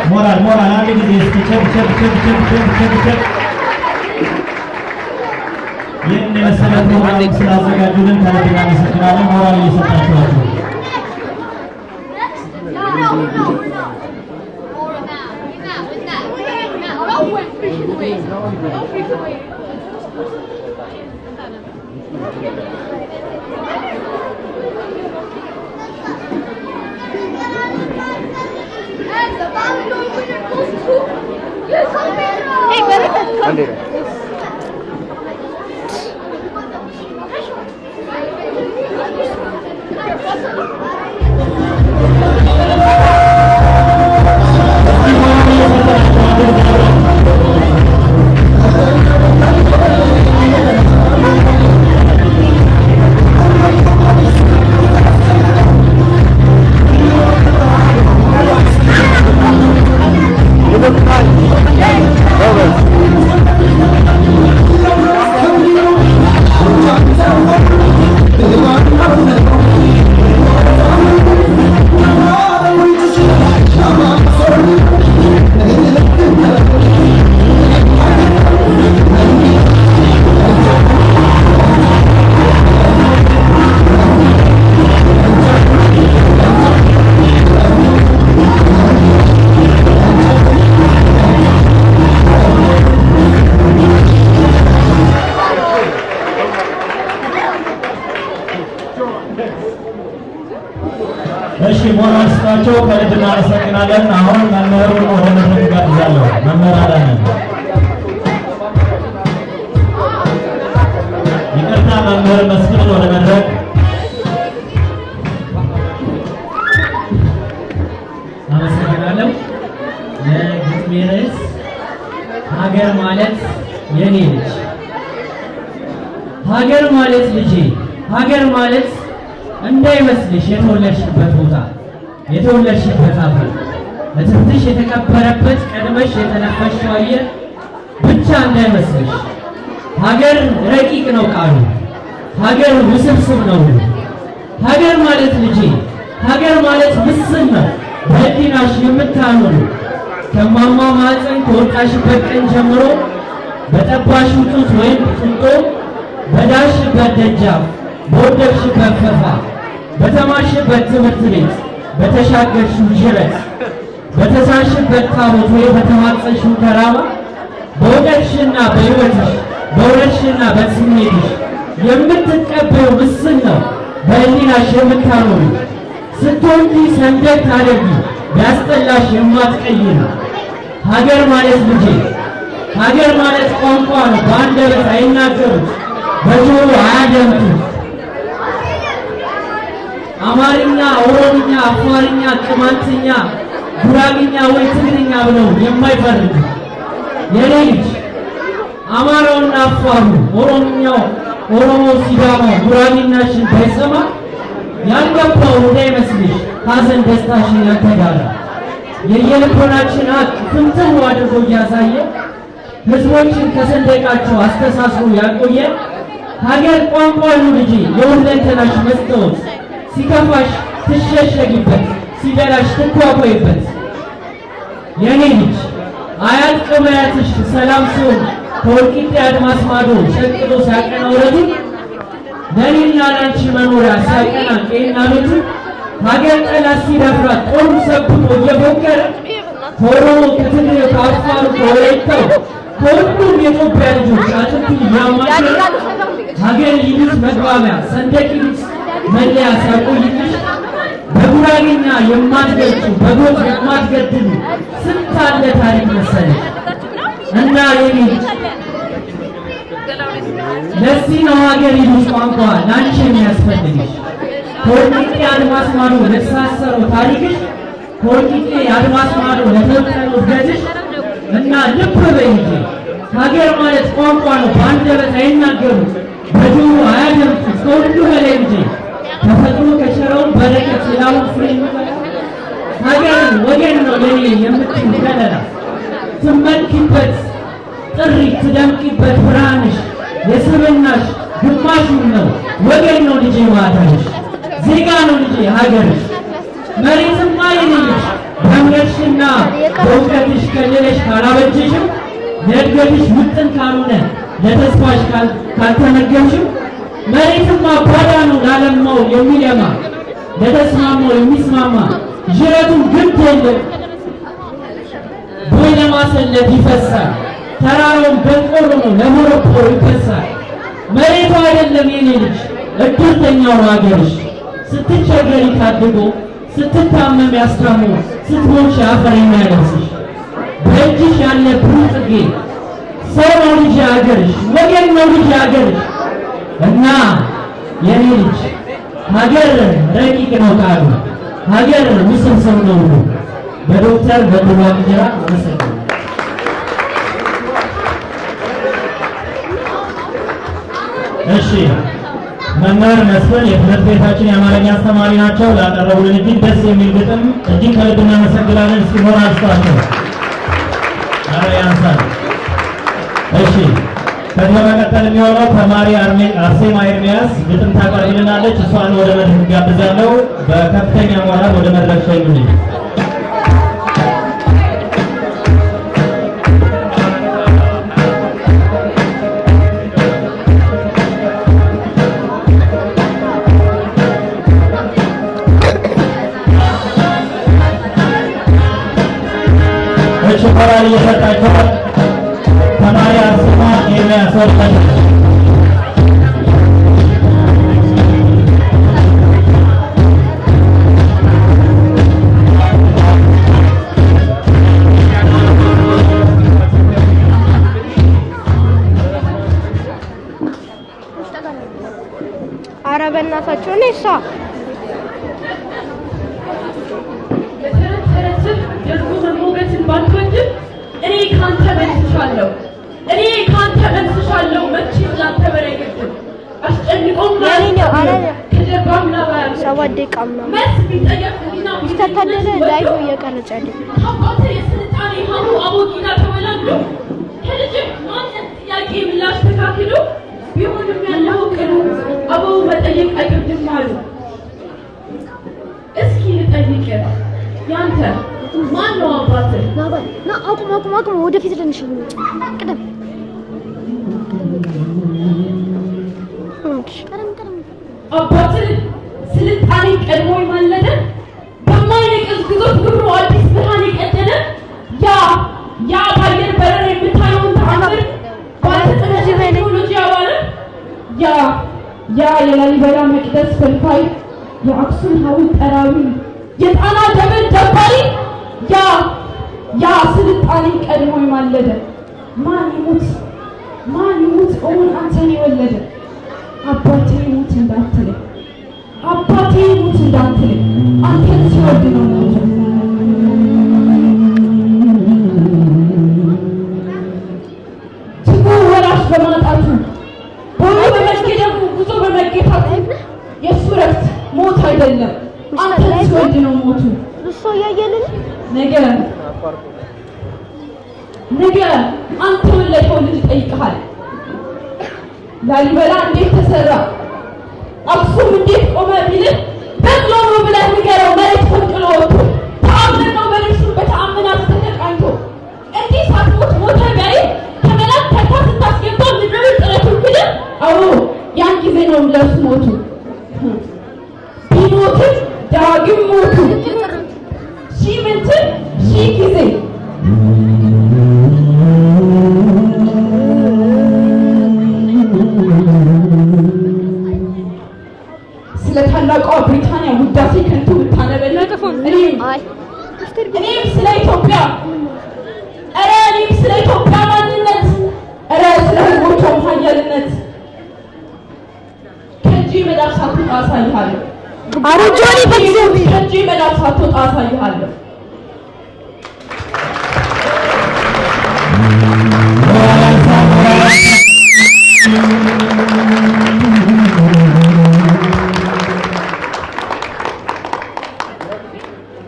ሞራል አንድ ጊዜ እስኪ ቸብ ይህን የመሰለ ፕሮግራም ስላዘጋጁልን ከልብ እናመሰግናለን። ሞራል እየሰጣችኋቸው እሺ ሞራል ስጣቸው ከልብ እናመሰግናለን። አሁን መምህሩን ወደ መድረክ ጋብዛለሁ። መምህር አዳነ ይቅርታ፣ መምህር መስፍን ወደ መድረክ። አመሰግናለሁ። የግጥሜ ርዕስ ሀገር ማለት የኔ ልጅ። ሀገር ማለት ልጄ፣ ሀገር ማለት እንዳይመስልሽ የተወለድሽበት ቦታ፣ የተወለድሽበት አፈር፣ እትብትሽ የተቀበረበት ቀድመሽ የተነፈሽው አየር ብቻ እንዳይመስልሽ። ሀገር ረቂቅ ነው ቃሉ፣ ሀገር ውስብስብ ነው። ሀገር ማለት ልጄ፣ ሀገር ማለት ምስል ነው በህሊናሽ የምታኖሩ። ከማማ ማህፀን ከወጣሽበት ቀን ጀምሮ በጠባሽው ጡት ወይም ጡጦ፣ በዳሽበት ደጃፍ፣ በወደቅሽበት ፈፋ፣ በተማርሽበት ትምህርት ቤት፣ በተሻገርሽው ጅረት፣ በተሳሽበት ታቦት ወይ በተማጸንሽው ተራራ፣ በወደቅሽና በሕይወትሽ፣ በውረድሽና በስሜትሽ የምትቀበዩ ምስል ነው በህሊናሽ የምታኖሩ። ስትወልጂ ሰንደቅ ታደርጊ ቢያስጠላሽ የማትቀይር። ሀገር ማለት ልጄ፣ ሀገር ማለት ቋንቋ ነው በአንደበት አይናገሩት በጆሮ አያደምጡት። አማርኛ፣ ኦሮምኛ፣ አፋርኛ፣ ቅማንትኛ፣ ጉራግኛ ወይ ትግርኛ ብለው የማይፈርዱ የኔ ልጅ አማራውና አፋሩ፣ ኦሮምኛው፣ ኦሮሞ፣ ሲዳማው ጉራጌናሽን ባይሰማ ያልገባው እንዳይመስልሽ ሐዘን ደስታሽን ያልተጋራ። የየልቦናችን ሀቅ ፍንትው አድርጎ እያሳየ ህዝቦችን ከሰንደቃቸው አስተሳስሮ ያቆየ ሀገር ቋንቋ ነው ልጄ የሁለንተናሽ መስታወት። ሲከፋሽ ትሸሸጊበት፣ ሲደላሽ ትኳኳይበት። የኔ ልጅ አያት ቅማያትሽ ሰላም ሲሆን ከወልቂጤ አድማስ ማዶ ሸቅሎ ሲያቀና ወረዱ ለኔና ላንቺ መኖሪያ ሲያቀና ቄና ቤቱ ሀገር ጠላት ሲደፍራት ጦሩ ሰብቶ እየፎከረ ከኦሮሞ ከትግሬ ከአፋሩ ከወላይታው ከሁሉም የኢትዮጵያ ልጆች አጥንቱ እያማከረ ሀገር ይሉት መግባቢያ ሰንደቅ ይሉት መለያ ሲያቆይልሽ በጉራጌኛ የማትገልጹ በጎጥ የማትገድሉ ስንት አለ ታሪክ መሰለሽ። እና የኔ ለዚህ ነው ሀገር ይሉት ቋንቋ ላንቺ የሚያስፈልግሽ። ከወልቂጤ አድማስ ማዶ ለተሳሰረው ታሪክሽ፣ ከወልቂጤ አድማስ ማዶ ለተወጠነው እድገትሽ እና ልብ በይ ልጄ ሀገር ማለት ቋንቋ ነው በአንደበት አይናገሩት በጆሮ አያደምጡት። ከሁሉ በላይ ልጄ ተፈጥሮ ከቸረውን በረከት ሌላውን ፍሬ ሀገርን ወገን ነው ለኔ የምትይው ከለላ ትመኪበት ጥሪ ትደምቂበት ብርሃንሽ የስብናሽ ግማሹን ነው ወገን ነው ልጄ ማታሽ ዜጋ ነው ልጄ ሀገርሽ መሬትማ የኔ ልጅ በትምህርትሽና በእውቀትሽ ከልለሽ ካላበጀሽው ለእድገትሽ ውጥን ካልሆነ ለተስፋሽ ካልተመገብሽው መሬትማ ባዳ ነው ላለማው የሚለማ ለተስማማው የሚስማማ ጅረቱን ግድ የለም ቦይ ለማሰለት ይፈሳል ተራራውን በቆሎ ነው ለሞሮኮር ይፈሳል መሬቱ አይደለም የኔ ልጅ እድርተኛው ሀገርሽ ስትቸገሪ ታድጎ ስትታመም ያስታሞ ስትሞች አፈር የሚያለብስሽ በእጅሽ ያለ ብሩህ ጽጌ ሰው ነው ልጅ ሀገርሽ ወገን ነው ልጅ ሀገርሽ እና የኔ ልጅ ሀገር ረቂቅ ነው ቃሉ ሀገር ውስብስብ ነው በዶክተር በድሩ ዋቅጅራ አመሰግናለሁ። እሺ መምህር መስፍን የትምህርት ቤታችን የአማርኛ አስተማሪ ናቸው። ላቀረቡልን እጅግ ደስ የሚል ግጥም እጅግ ከልብ እናመሰግናለን። እስኪ ሞራል ስጧቸው። ኧረ ያንሳል። እሺ ከዚህ በመቀጠል የሚሆነው ተማሪ አርሴማ ኤርሚያስ ግጥም ታቀርብልናለች። እሷን ወደ መድረክ ጋብዛለሁ። በከፍተኛ ሞራል ወደ መድረክ ሸኙልኝ። ሞራል እየሰጣቸው ተማሪ አርሴማ ኤርሚያስ ወጣች። ኧረ በእናታችሁ እኔ እሷ እኔ ካንተ መልስሻለሁ መቼም ላንተ በረገድም አስጨንቆም ከጀባም ላባያ ሰባት ደቂቃ ምናምን መልስ ቢጠየቅ ሊና ይስተታደለ ላይቭ እየቀረጸ አይደል አባቴ የስልጣኔ ሀሁ አቦጊና ተወላግዶ ከልጅ ማንነት ጥያቄ ምላሽ ተካክሎ ቢሆንም ያለው ቅሉ አበው መጠየቅ አይከብድም አሉ። እስኪ ልጠይቅ ያንተ ማን ነው አባትህ? ና አቁም ወደፊት ልንሽ ቅደም አባትህ ስልጣኔ ቀድሞ የማለደ በማይነቅዝ ግዞት ግብሩ አዲስ ብርሃን የቀደደ ያ በአየር በረር የምታየውን ተአምር ባልተጠመደ ቴክኖሎጂ ያዋለ ያ የላሊበላ መቅደስ ፈልፋይ የአክሱም ሐውልት ጠራዊ የጣና ደብር ደባሪ ያ ስልጣኔ ቀድሞ የማለደ ማን ይሙት እውን አንተን የወለደ አባቴ ይሙት እንዳትለኝ አንተን ሲወድ ነው ሞቱ። ትጉ ወራሽ በማጣቱ ቦሎ በመገደሙ ጉዞ በመገታቱ የእሱ ረፍት ሞት አይደለም አንተን ሲወድ ነው ሞቱ። እሱ ያየልን ነገ አንተ ወለድከው ልጅ ይጠይቅሃል። ላሊበላ እንዴት ተሰራ አክሱም እንዴት ቆመ ቢልህ በቅሎ ነው ብለህ ንገረው። መሬት ፈንቅሎ ወጥቶ ተአምር ነው በልብሱ በተአምናት ተተቃኝቶ እንዲህ ሳትሞት ሞተ ቢያይ ከመላክ ተርታ ስታስገባው ምድር ጥረቱን ክደህ አዎ ያን ጊዜ ነው ለእሱ ሞቱ። ቢሞትም ዳግም ሞቱ ሺህ ምንትን ሺህ ጊዜ ስለ ታላቋ ብሪታንያ ውዳሴ ከንቱ ብታነበለ እኔም ስለ ኢትዮጵያ እኔም ስለ ኢትዮጵያ ማንነት ስለ ሕዝቦቿም ኃያልነት ከእጄ መዳፍ ሳትወጣ አሳይሃለሁ። ከእጄ መዳፍ ሳትወጣ አሳይሃለሁ።